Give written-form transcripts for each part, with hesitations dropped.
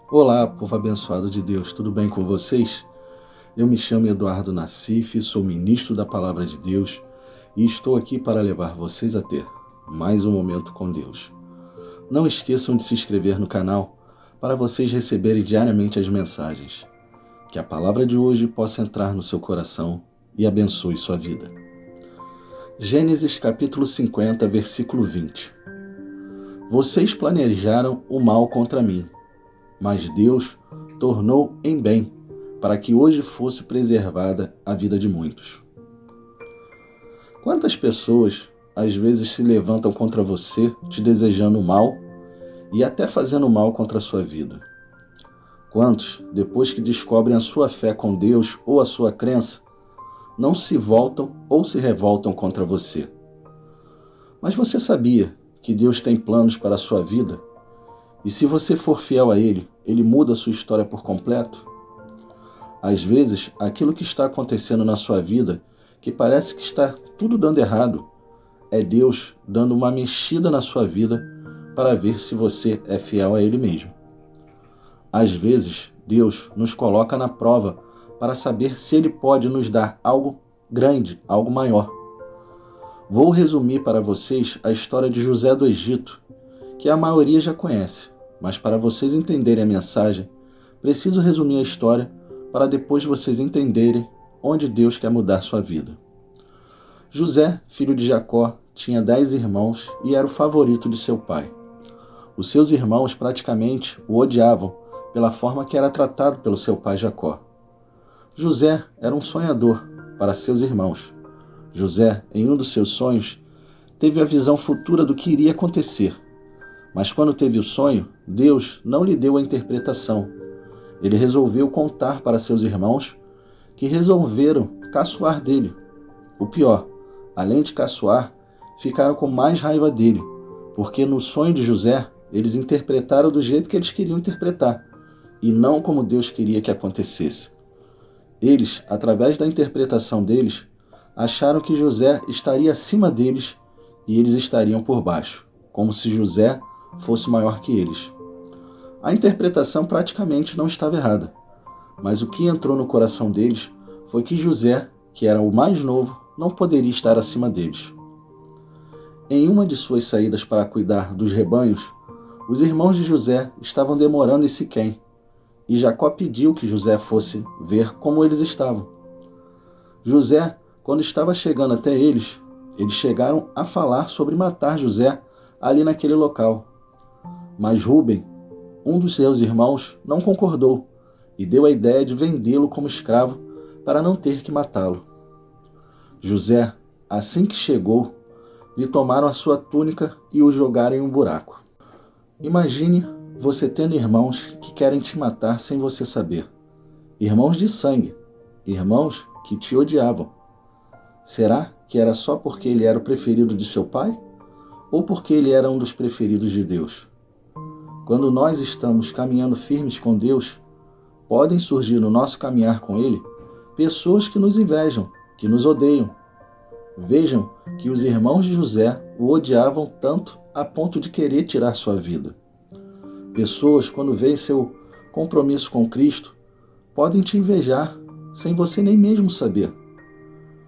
Olá, povo abençoado de Deus, tudo bem com vocês? Eu me chamo Eduardo Nassif, sou ministro da Palavra de Deus e estou aqui para levar vocês a ter mais um momento com Deus. Não esqueçam de se inscrever no canal para vocês receberem diariamente as mensagens. Que a palavra de hoje possa entrar no seu coração e abençoe sua vida. Gênesis capítulo 50, versículo 20. Vocês planejaram o mal contra mim, mas Deus tornou em bem, para que hoje fosse preservada a vida de muitos. Quantas pessoas às vezes se levantam contra você, te desejando mal e até fazendo mal contra a sua vida? Quantos, depois que descobrem a sua fé com Deus ou a sua crença, não se voltam ou se revoltam contra você? Mas você sabia que Deus tem planos para a sua vida? E se você for fiel a Ele, Ele muda a sua história por completo? Às vezes, aquilo que está acontecendo na sua vida, que parece que está tudo dando errado, é Deus dando uma mexida na sua vida para ver se você é fiel a Ele mesmo. Às vezes, Deus nos coloca na prova para saber se Ele pode nos dar algo grande, algo maior. Vou resumir para vocês a história de José do Egito, que a maioria já conhece, mas para vocês entenderem a mensagem, preciso resumir a história para depois vocês entenderem onde Deus quer mudar sua vida. José, filho de Jacó, tinha 10 irmãos e era o favorito de seu pai. Os seus irmãos praticamente o odiavam pela forma que era tratado pelo seu pai Jacó. José era um sonhador para seus irmãos. José, em um dos seus sonhos, teve a visão futura do que iria acontecer. Mas quando teve o sonho, Deus não lhe deu a interpretação. Ele resolveu contar para seus irmãos, que resolveram caçoar dele. O pior, além de caçoar, ficaram com mais raiva dele, porque no sonho de José, eles interpretaram do jeito que eles queriam interpretar, e não como Deus queria que acontecesse. Eles, através da interpretação deles, acharam que José estaria acima deles e eles estariam por baixo, como se José fosse maior que eles. A interpretação praticamente não estava errada, mas o que entrou no coração deles foi que José, que era o mais novo, não poderia estar acima deles. Em uma de suas saídas para cuidar dos rebanhos, os irmãos de José estavam demorando em Siquém, e Jacó pediu que José fosse ver como eles estavam. José, quando estava chegando até eles chegaram a falar sobre matar José ali naquele local. Mas Rúben, um dos seus irmãos, não concordou e deu a ideia de vendê-lo como escravo para não ter que matá-lo. José, assim que chegou, lhe tomaram a sua túnica e o jogaram em um buraco. Imagine você tendo irmãos que querem te matar sem você saber. Irmãos de sangue, irmãos que te odiavam. Será que era só porque ele era o preferido de seu pai? Ou porque ele era um dos preferidos de Deus? Quando nós estamos caminhando firmes com Deus, podem surgir no nosso caminhar com Ele pessoas que nos invejam, que nos odeiam. Vejam que os irmãos de José o odiavam tanto a ponto de querer tirar sua vida. Pessoas, quando veem seu compromisso com Cristo, podem te invejar sem você nem mesmo saber.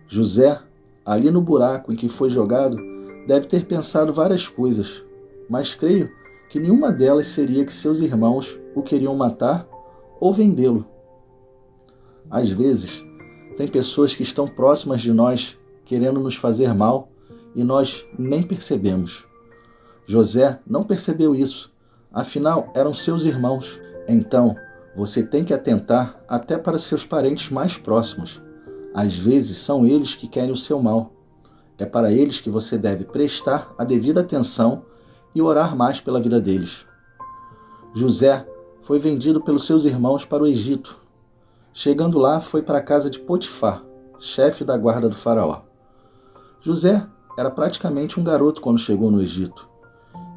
José, ali no buraco em que foi jogado, deve ter pensado várias coisas, mas creio que nenhuma delas seria que seus irmãos o queriam matar ou vendê-lo. Às vezes, tem pessoas que estão próximas de nós querendo nos fazer mal e nós nem percebemos. José não percebeu isso, afinal eram seus irmãos. Então, você tem que atentar até para seus parentes mais próximos. Às vezes são eles que querem o seu mal. É para eles que você deve prestar a devida atenção e orar mais pela vida deles. José foi vendido pelos seus irmãos para o Egito. Chegando lá, foi para a casa de Potifar, chefe da guarda do faraó. José era praticamente um garoto quando chegou no Egito.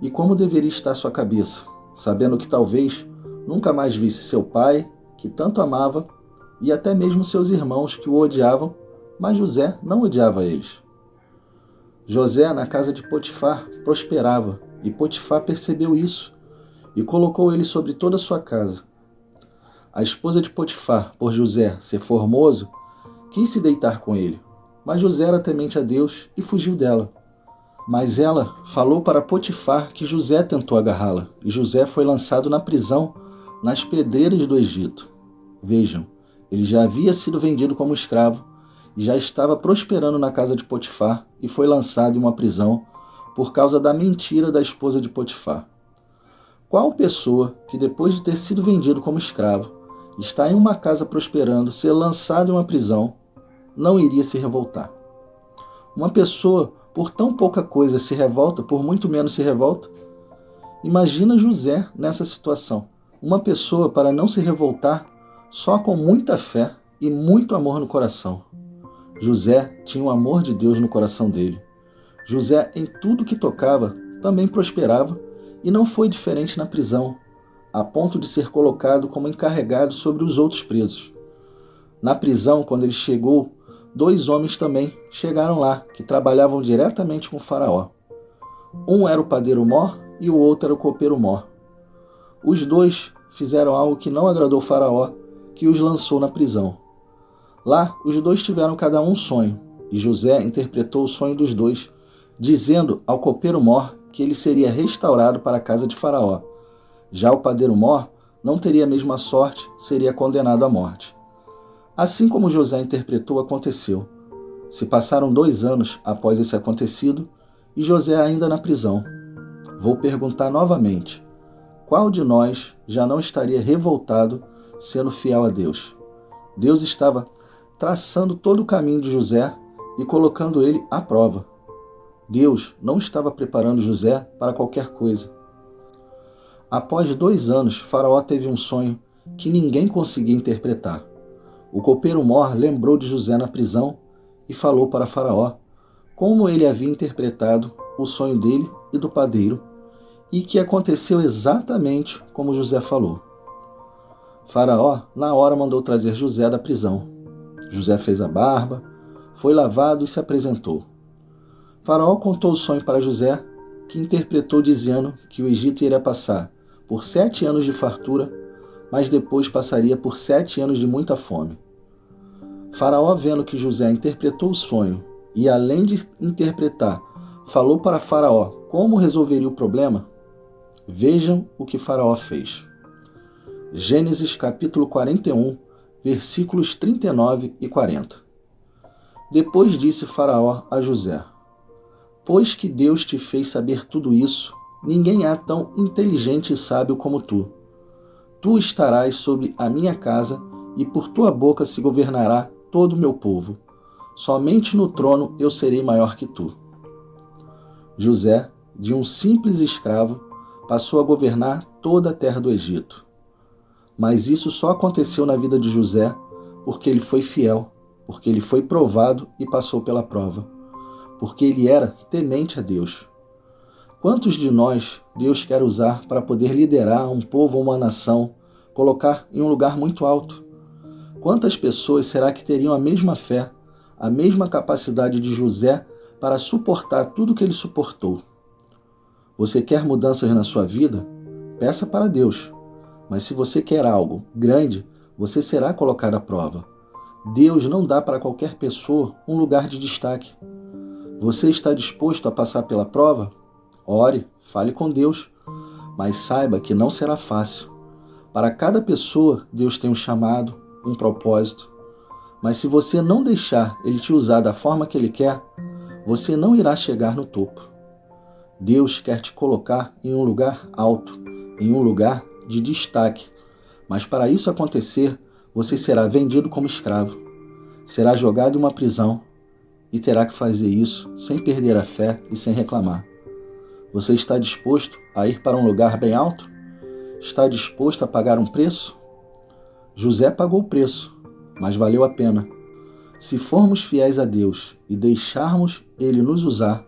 E como deveria estar sua cabeça, sabendo que talvez nunca mais visse seu pai, que tanto amava, e até mesmo seus irmãos que o odiavam, mas José não odiava eles. José, na casa de Potifar, prosperava, e Potifar percebeu isso e colocou ele sobre toda a sua casa. A esposa de Potifar, por José ser formoso, quis se deitar com ele, mas José era temente a Deus e fugiu dela. Mas ela falou para Potifar que José tentou agarrá-la, e José foi lançado na prisão, nas pedreiras do Egito. Vejam, ele já havia sido vendido como escravo e já estava prosperando na casa de Potifar e foi lançado em uma prisão por causa da mentira da esposa de Potifar. Qual pessoa que, depois de ter sido vendido como escravo, está em uma casa prosperando, ser lançado em uma prisão, não iria se revoltar? Uma pessoa, por tão pouca coisa, se revolta, por muito menos se revolta? Imagina José nessa situação. Uma pessoa para não se revoltar só com muita fé e muito amor no coração. José tinha o amor de Deus no coração dele. José, em tudo que tocava, também prosperava e não foi diferente na prisão, a ponto de ser colocado como encarregado sobre os outros presos. Na prisão, quando ele chegou, 2 homens também chegaram lá, que trabalhavam diretamente com o faraó. Um era o padeiro Mor e o outro era o copeiro Mor. Os 2 fizeram algo que não agradou o faraó, que os lançou na prisão. Lá, os 2 tiveram cada um sonho, e José interpretou o sonho dos 2, dizendo ao copeiro Mor que ele seria restaurado para a casa de faraó. Já o padeiro Mor não teria a mesma sorte, seria condenado à morte. Assim como José interpretou, aconteceu. Se passaram 2 anos após esse acontecido, e José ainda na prisão. Vou perguntar novamente: qual de nós já não estaria revoltado sendo fiel a Deus? Deus estava traçando todo o caminho de José e colocando ele à prova. Deus não estava preparando José para qualquer coisa. Após 2 anos, Faraó teve um sonho que ninguém conseguia interpretar. O copeiro Mor lembrou de José na prisão e falou para Faraó como ele havia interpretado o sonho dele e do padeiro, e que aconteceu exatamente como José falou. Faraó, na hora, mandou trazer José da prisão. José fez a barba, foi lavado e se apresentou. Faraó contou o sonho para José, que interpretou dizendo que o Egito iria passar por 7 anos de fartura, mas depois passaria por 7 anos de muita fome. Faraó, vendo que José interpretou o sonho e, além de interpretar, falou para Faraó como resolveria o problema, vejam o que Faraó fez. Gênesis capítulo 41, versículos 39 e 40. Depois disse Faraó a José: pois que Deus te fez saber tudo isso, ninguém é tão inteligente e sábio como tu. Tu estarás sobre a minha casa e por tua boca se governará todo o meu povo. Somente no trono eu serei maior que tu. José, de um simples escravo, passou a governar toda a terra do Egito. Mas isso só aconteceu na vida de José porque ele foi fiel, porque ele foi provado e passou pela prova, porque ele era temente a Deus. Quantos de nós Deus quer usar para poder liderar um povo ou uma nação, colocar em um lugar muito alto? Quantas pessoas será que teriam a mesma fé, a mesma capacidade de José para suportar tudo o que ele suportou? Você quer mudanças na sua vida? Peça para Deus. Mas se você quer algo grande, você será colocado à prova. Deus não dá para qualquer pessoa um lugar de destaque. Você está disposto a passar pela prova? Ore, fale com Deus, mas saiba que não será fácil. Para cada pessoa, Deus tem um chamado, um propósito. Mas se você não deixar Ele te usar da forma que Ele quer, você não irá chegar no topo. Deus quer te colocar em um lugar alto, em um lugar de destaque. Mas para isso acontecer, você será vendido como escravo, será jogado em uma prisão e terá que fazer isso sem perder a fé e sem reclamar. Você está disposto a ir para um lugar bem alto? Está disposto a pagar um preço? José pagou o preço, mas valeu a pena. Se formos fiéis a Deus e deixarmos Ele nos usar,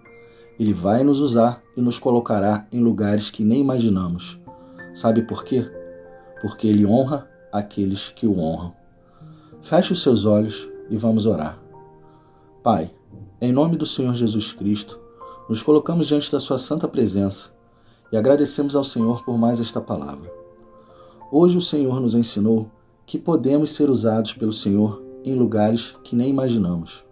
Ele vai nos usar e nos colocará em lugares que nem imaginamos. Sabe por quê? Porque Ele honra aqueles que o honram. Feche os seus olhos e vamos orar. Pai, em nome do Senhor Jesus Cristo, nos colocamos diante da sua santa presença e agradecemos ao Senhor por mais esta palavra. Hoje o Senhor nos ensinou que podemos ser usados pelo Senhor em lugares que nem imaginamos,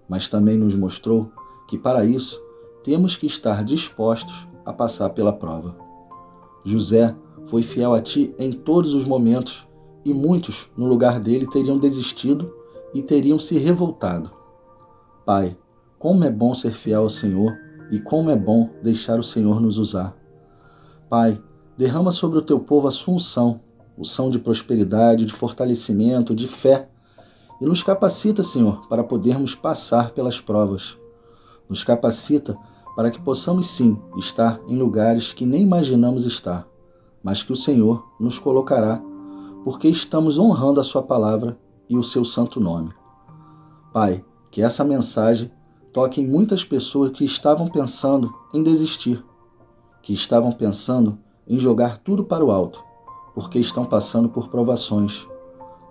mas também nos mostrou que para isso temos que estar dispostos a passar pela prova. José foi fiel a Ti em todos os momentos e muitos no lugar dele teriam desistido e teriam se revoltado. Pai, como é bom ser fiel ao Senhor e como é bom deixar o Senhor nos usar. Pai, derrama sobre o Teu povo a sua unção de prosperidade, de fortalecimento, de fé, e nos capacita, Senhor, para podermos passar pelas provas. Nos capacita para que possamos sim estar em lugares que nem imaginamos estar, mas que o Senhor nos colocará, porque estamos honrando a Sua palavra e o Seu santo nome. Pai, que essa mensagem toque em muitas pessoas que estavam pensando em desistir, que estavam pensando em jogar tudo para o alto, porque estão passando por provações.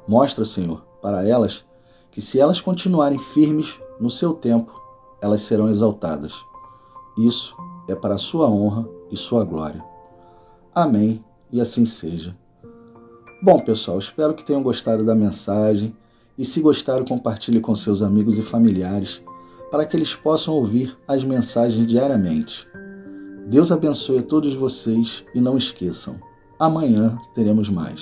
Mostra, Senhor, para elas que se elas continuarem firmes no Seu tempo, elas serão exaltadas. Isso é para a Sua honra e Sua glória. Amém, e assim seja. Bom, pessoal, espero que tenham gostado da mensagem e se gostaram, compartilhe com seus amigos e familiares para que eles possam ouvir as mensagens diariamente. Deus abençoe a todos vocês e não esqueçam, amanhã teremos mais.